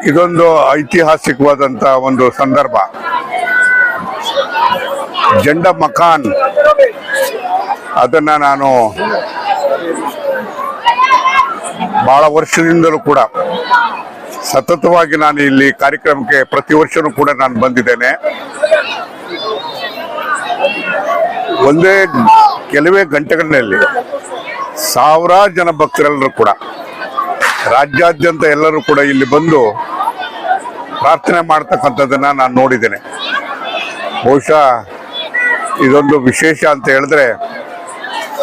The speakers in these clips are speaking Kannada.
ಇದೊಂದು ಐತಿಹಾಸಿಕವಾದಂತ ಒಂದು ಸಂದರ್ಭ. ಜಂಡ ಮಕಾನ್ ಅದನ್ನ ನಾನು ಬಹಳ ವರ್ಷದಿಂದಲೂ ಕೂಡ ಸತತವಾಗಿ ನಾನು ಇಲ್ಲಿ ಕಾರ್ಯಕ್ರಮಕ್ಕೆ ಪ್ರತಿ ವರ್ಷನೂ ಕೂಡ ನಾನು ಬಂದಿದ್ದೇನೆ. ಒಂದೇ ಕೆಲವೇ ಗಂಟೆಗಳಲ್ಲಿ ಸಾವಿರಾರು ಜನ ಭಕ್ತರೆಲ್ಲರೂ ಕೂಡ ರಾಜ್ಯಾದ್ಯಂತ ಎಲ್ಲರೂ ಕೂಡ ಇಲ್ಲಿ ಬಂದು ಪ್ರಾರ್ಥನೆ ಮಾಡ್ತಕ್ಕಂಥದ್ದನ್ನ ನಾನು ನೋಡಿದ್ದೇನೆ. ಬಹುಶಃ ಇದೊಂದು ವಿಶೇಷ ಅಂತ ಹೇಳಿದ್ರೆ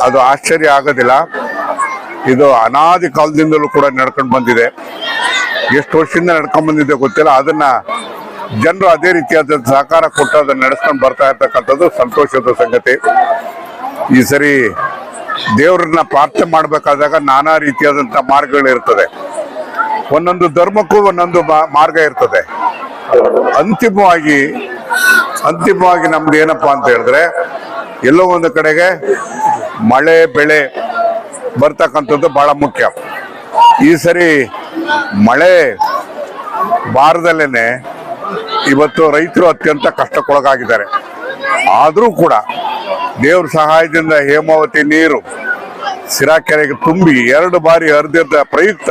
ಅದು ಆಶ್ಚರ್ಯ ಆಗೋದಿಲ್ಲ. ಇದು ಅನಾದಿ ಕಾಲದಿಂದಲೂ ಕೂಡ ನಡ್ಕೊಂಡು ಬಂದಿದೆ. ಎಷ್ಟು ವರ್ಷದಿಂದ ನಡ್ಕೊಂಡು ಬಂದಿದೆ ಗೊತ್ತಿಲ್ಲ. ಅದನ್ನ ಜನರು ಅದೇ ರೀತಿಯಾದ ಸಹಕಾರ ಕೊಟ್ಟು ಅದನ್ನ ನಡೆಸ್ಕೊಂಡು ಬರ್ತಾ ಇರ್ತಕ್ಕಂಥದ್ದು ಸಂತೋಷದ ಸಂಗತಿ. ಈ ಸರಿ ದೇವರನ್ನ ಪ್ರಾರ್ಥನೆ ಮಾಡಬೇಕಾದಾಗ ನಾನಾ ರೀತಿಯಾದಂಥ ಮಾರ್ಗಗಳಿರ್ತದೆ. ಒಂದೊಂದು ಧರ್ಮಕ್ಕೂ ಒಂದೊಂದು ಮಾರ್ಗ ಇರ್ತದೆ. ಅಂತಿಮವಾಗಿ ನಮ್ದು ಏನಪ್ಪಾ ಅಂತ ಹೇಳಿದ್ರೆ ಎಲ್ಲೋ ಒಂದು ಕಡೆಗೆ ಮಳೆ ಬೆಳೆ ಬರ್ತಕ್ಕಂಥದ್ದು ಬಹಳ ಮುಖ್ಯ. ಈ ಸರಿ ಮಳೆ ಬಾರದಲ್ಲೇನೆ ಇವತ್ತು ರೈತರು ಅತ್ಯಂತ ಕಷ್ಟಕ್ಕೊಳಗಾಗಿದ್ದಾರೆ. ಆದರೂ ಕೂಡ ದೇವ್ರ ಸಹಾಯದಿಂದ ಹೇಮಾವತಿ ನೀರು ಸಿರಾ ಕೆರೆಗೆ ತುಂಬಿ 2 ಬಾರಿ ಹರಿದಿದ್ದ ಪ್ರಯುಕ್ತ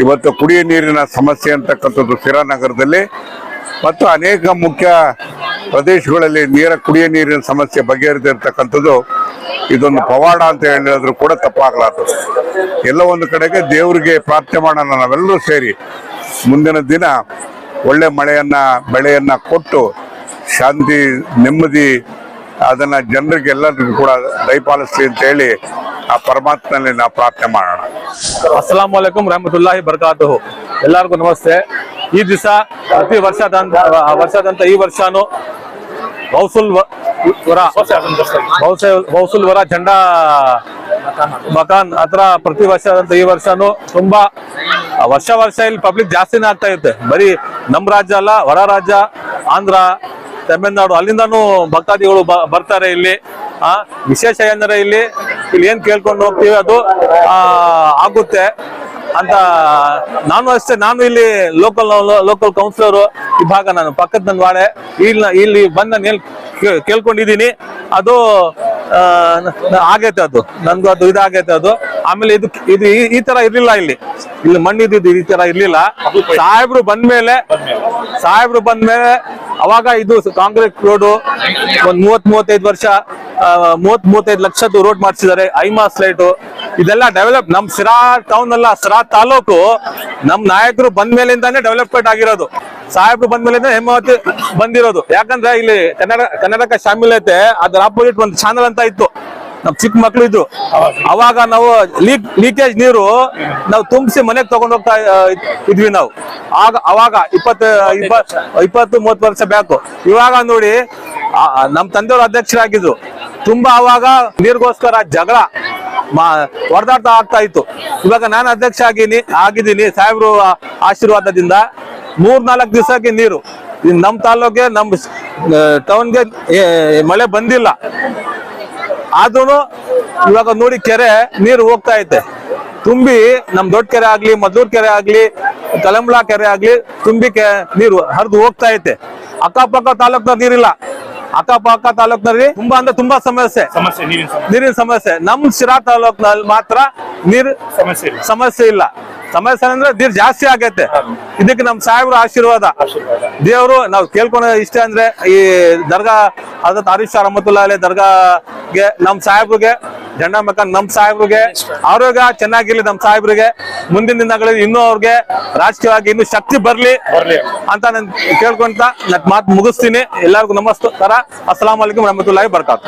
ಇವತ್ತು ಕುಡಿಯ ನೀರಿನ ಸಮಸ್ಯೆ ಅಂತಕ್ಕಂಥದ್ದು ಸಿರಾ ನಗರದಲ್ಲಿ ಮತ್ತು ಅನೇಕ ಮುಖ್ಯ ಪ್ರದೇಶಗಳಲ್ಲಿ ಕುಡಿಯ ನೀರಿನ ಸಮಸ್ಯೆ ಬಗೆಹರಿದಿರ್ತಕ್ಕಂಥದ್ದು ಇದೊಂದು ಪವಾಡ ಅಂತ ಹೇಳಿದ್ರು ಕೂಡ ತಪ್ಪಾಗಲಾರದು. ಎಲ್ಲ ಒಂದು ಕಡೆಗೆ ದೇವರಿಗೆ ಪ್ರಾರ್ಥನೆ ಮಾಡೋಣ ನಾವೆಲ್ಲರೂ ಸೇರಿ ಮುಂದಿನ ದಿನ ಒಳ್ಳೆ ಬೆಳೆಯನ್ನ ಕೊಟ್ಟು ಶಾಂತಿ ನೆಮ್ಮದಿ ಅದನ್ನ ಜನರಿಗೆ ಎಲ್ಲರಿಗೂ ಕೂಡ ದಯಪಾಲಿಸ್ಲಿ ಅಂತ ಹೇಳಿ ಆ ಪರಮಾತ್ಮನಲ್ಲಿ ನಾವು ಪ್ರಾರ್ಥನೆ ಮಾಡೋಣ. ಅಸ್ಸಲಾಂ ವಲೈಕುಂ ರಹಮತುಲ್ಲಾಹಿ ಬರ್ಕಾತುಹು. ಎಲ್ಲರಿಗೂ ನಮಸ್ತೆ. ಈ ದಿವಸ ಪ್ರತಿ ವರ್ಷದಂತ ಈ ವರ್ಷನೂ ಬೌಸುಲ್ ವರ ಜಂಡಾ ಮಕಾನ್ ಹತ್ರ ಪ್ರತಿ ವರ್ಷದಂತ ಈ ವರ್ಷನೂ ತುಂಬಾ ವರ್ಷ ಇಲ್ಲಿ ಪಬ್ಲಿಕ್ ಜಾಸ್ತಿನೇ ಆಗ್ತಾ ಇರುತ್ತೆ. ಬರೀ ನಮ್ಮ ರಾಜ್ಯ ಅಲ್ಲ, ಹೊರ ರಾಜ್ಯ ಆಂಧ್ರ ತಮಿಳುನಾಡು ಅಲ್ಲಿಂದಾನು ಭಕ್ತಾದಿಗಳು ಬರ್ತಾರೆ ಇಲ್ಲಿ. ವಿಶೇಷ ಏನಂದ್ರೆ ಇಲ್ಲಿ ಏನ್ ಕೇಳ್ಕೊಂಡು ಹೋಗ್ತೀವಿ ಅದು ಆಗುತ್ತೆ ಅಂತ. ನಾನು ಇಲ್ಲಿ ಲೋಕಲ್ ಕೌನ್ಸಿಲರ್ ಈ ಭಾಗ ನಾನು ಪಕ್ಕದ ನನ್ನ ವಾಡೆ ಇಲ್ಲಿ ಬಂದು ನಾನು ಕೇಳ್ಕೊಂಡಿದ್ದೀನಿ. ಅದು ಆಗೈತೆ, ಅದು ನನ್ಗೂ ಅದು ಇದಾಗೈತೆ ಅದು. ಆಮೇಲೆ ಇದು ಈ ತರ ಇರ್ಲಿಲ್ಲ, ಇಲ್ಲಿ ಮಣ್ಣಿದ್ದು ಈ ತರ ಇರ್ಲಿಲ್ಲ. ಸಾಹೇಬ್ರು ಬಂದ್ಮೇಲೆ ಅವಾಗ ಇದು ಕಾಂಕ್ರೀಟ್ ರೋಡ್ ಒಂದ್ 30-35 ವರ್ಷ 30-35 ಲಕ್ಷದ್ದು ರೋಡ್ ಮಾಡಿಸಿದ್ದಾರೆ. ಐಮಾಸ್ ಲೈಟು ಇದೆಲ್ಲ ಡೆವಲಪ್ ನಮ್ ಸಿರಾ ಟೌನ್ ಅಲ್ಲ, ಸಿರಾ ತಾಲೂಕು ನಮ್ ನಾಯಕರು ಬಂದ್ಮೇಲಿಂದಾನೇ ಡೆವಲಪ್ಮೆಂಟ್ ಆಗಿರೋದು. ಸಾಹೇಬ್ರು ಬಂದ್ಮೇಲಿಂದ ಹೇಮಾವತಿ ಬಂದಿರೋದು. ಯಾಕಂದ್ರೆ ಇಲ್ಲಿ ಕನ್ನಡಕ ಶಾಮಿಲತೆ ಅದರ ಆಪೋಸಿಟ್ ಒಂದು ಚಾನಲ್ ಅಂತ ಇತ್ತು, ನಮ್ ಚಿಕ್ಕ ಮಕ್ಳು ಇದ್ರು. ಅವಾಗ ನಾವು ಲೀಕೇಜ್ ನೀರು ನಾವು ತುಂಬಿಸಿ ಮನೆಗೆ ತಗೊಂಡು ಹೋಗ್ತಾ ಇದ್ವಿ ನಾವು. ಅವಾಗ 20-30 ವರ್ಷ ಬ್ಯಾಕು. ಇವಾಗ ನೋಡಿ ನಮ್ ತಂದೆಯವರು ಅಧ್ಯಕ್ಷರಾಗಿದ್ರು. ತುಂಬಾ ಅವಾಗ ನೀರಿಗೋಸ್ಕರ ಜಗಳ ಹೊಡೆದಾಟ ಆಗ್ತಾ ಇತ್ತು. ಇವಾಗ ನಾನು ಅಧ್ಯಕ್ಷ ಆಗಿದ್ದೀನಿ ಸಾಹೇಬ್ರು ಆಶೀರ್ವಾದದಿಂದ. 3-4 ದಿವಸಕ್ಕೆ ನೀರು ನಮ್ ತಾಲೂಕಿಗೆ ನಮ್ ಟೌನ್ಗೆ ಮಳೆ ಬಂದಿಲ್ಲ. ಆದ್ರೂ ಇವಾಗ ನೋಡಿ ಕೆರೆ ನೀರು ಹೋಗ್ತಾ ಐತೆ ತುಂಬಿ. ನಮ್ ದೊಡ್ಡ ಕೆರೆ ಆಗ್ಲಿ, ಮದ್ದೂರ್ ಕೆರೆ ಆಗ್ಲಿ, ಕಲಂಬಳ ಕೆರೆ ಆಗ್ಲಿ ತುಂಬಿ ನೀರು ಹರಿದು ಹೋಗ್ತಾ ಐತೆ. ಅಕ್ಕಪಕ್ಕ ತಾಲೂಕ್ನ ನೀರಿಲ್ಲ. ಅಕ್ಕಪಕ್ಕ ತಾಲೂಕ್ನಲ್ಲಿ ತುಂಬಾ ನೀರಿನ ಸಮಸ್ಯೆ. ನಮ್ ಸಿರಾ ತಾಲೂಕ್ನಲ್ಲಿ ಮಾತ್ರ ನೀರು ಸಮಸ್ಯೆ ಇಲ್ಲ. ಸಮಸ್ಯೆ ಅಂದ್ರೆ ನೀರು ಜಾಸ್ತಿ ಆಗೈತೆ. ಇದಕ್ಕೆ ನಮ್ ಸಾಹೇಬ್ರ ಆಶೀರ್ವಾದ. ದೇವರು ನಾವು ಕೇಳ್ಕೊಳೋ ಇಷ್ಟ ಅಂದ್ರೆ ಈ ದರ್ಗಾ ಹಜರತ್ ಆರಿಫ್ ಶಾ ರಹಮತುಲ್ಲಾಹಿ ಅಲೈಹಿ ದರ್ಗಾಗೆ ನಮ್ ಸಾಹೇಬ್ರಿಗೆ ಜಂಡಾ ಮಕಾನ್ ನಮ್ ಸಾಹೇಬ್ರಿಗೆ ಆರೋಗ್ಯ ಚೆನ್ನಾಗಿರ್ಲಿ. ನಮ್ ಸಾಹೇಬ್ರಿಗೆ ಮುಂದಿನ ದಿನಗಳಲ್ಲಿ ಇನ್ನೂ ಅವ್ರಿಗೆ ರಾಜಕೀಯವಾಗಿ ಇನ್ನೂ ಶಕ್ತಿ ಬರ್ಲಿ ಅಂತ ನಾನು ಕೇಳ್ಕೊಂತ ಮಾತು ಮುಗಿಸ್ತೀನಿ. ಎಲ್ಲರಿಗೂ ನಮಸ್ಕಾರ. ಅಸ್ಸಲಾಂ ವಲೈಕುಂ ರಹಮತುಲ್ಲಾಹಿ ಬರ್ಕಾತು.